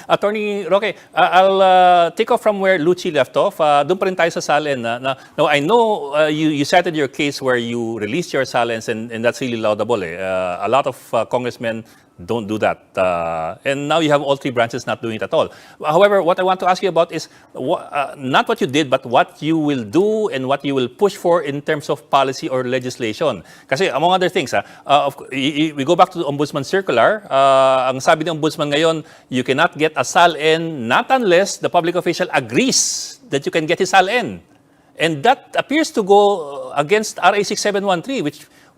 Attorney Roque, I'll take off from where Lucci left off. Doon pa rin tayo sa SALN. Now, I know you cited your case where you released your SALNs and that's really laudable. A lot of congressmen don't do that. And now you have all three branches not doing it at all. However, what I want to ask you about is not what you did, but what you will do and what you will push for in terms of policy or legislation. Kasi among other things, we go back to the Ombudsman Circular. Ang sabi ng Ombudsman ngayon, you cannot get a SALN not unless the public official agrees that you can get his SALN. And that appears to go against RA 6713,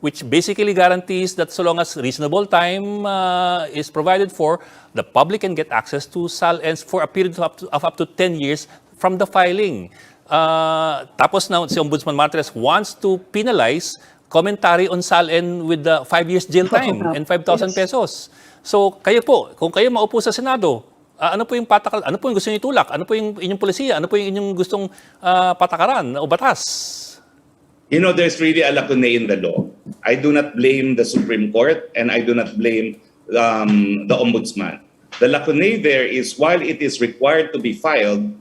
which basically guarantees that so long as reasonable time is provided for, the public can get access to SALNs for a period of up to 10 years from the filing. Tapos na si Ombudsman Martires wants to penalize commentary on SALN with the 5 years jail time and 5,000 pesos. So kayo po, kung kayo maupo sa Senado, ano po yung patakaran? Ano po yung gusto niyo itulak? Ano po yung inyong polisiya? Ano po yung inyong gustong patakaran o batas? You know, there's really a lacune in the law. I do not blame the Supreme Court and I do not blame the Ombudsman. The lacune there is while it is required to be filed,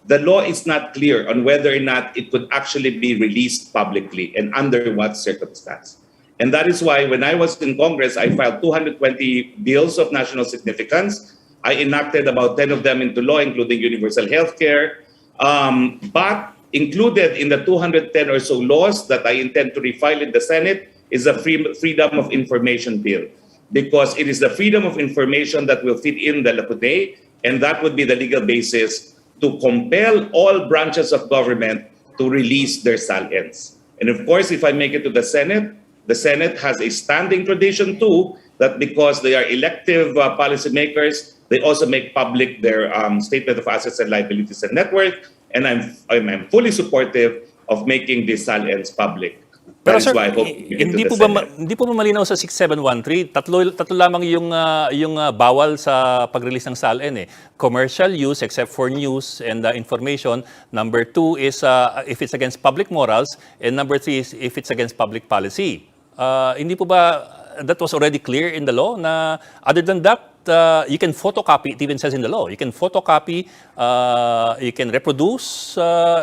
the law is not clear on whether or not it could actually be released publicly and under what circumstance. And that is why when I was in Congress, I filed 220 bills of national significance. I enacted about 10 of them into law, including universal health care. But included in the 210 or so laws that I intend to refile in the Senate is the Freedom of Information Bill, because it is the freedom of information that will fit in the lacune, and that would be the legal basis to compel all branches of government to release their SALNs. And of course, if I make it to the Senate has a standing tradition too, that because they are elective policymakers, they also make public their statement of assets and liabilities and net worth. And I'm fully supportive of making these SALNs public. Pero sir, hindi po ba malinaw sa 6713? Tatlo lamang yung bawal sa pag-release ng SALN eh. Commercial use except for news and information. Number 2 is if it's against public morals, and number 3 is if it's against public policy. Hindi po ba that was already clear in the law na other than that, you can photocopy, it even says in the law, you can photocopy, you can reproduce,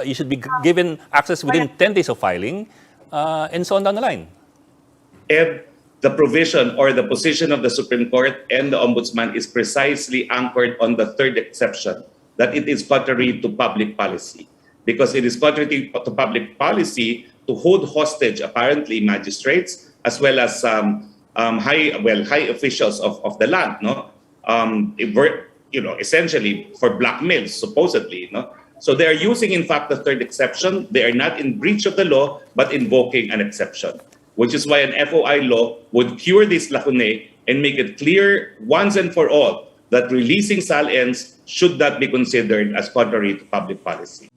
you should be given access within 10 days of filing, and so on down the line. And the provision or the position of the Supreme Court and the Ombudsman is precisely anchored on the third exception, that it is contrary to public policy. Because it is contrary to public policy to hold hostage, apparently, magistrates, as well as high officials of the land, no? Essentially for blackmail, supposedly, no? So they are using, in fact, the third exception. They are not in breach of the law, but invoking an exception, which is why an FOI law would cure this lacune and make it clear once and for all that releasing SALNs should not be considered as contrary to public policy.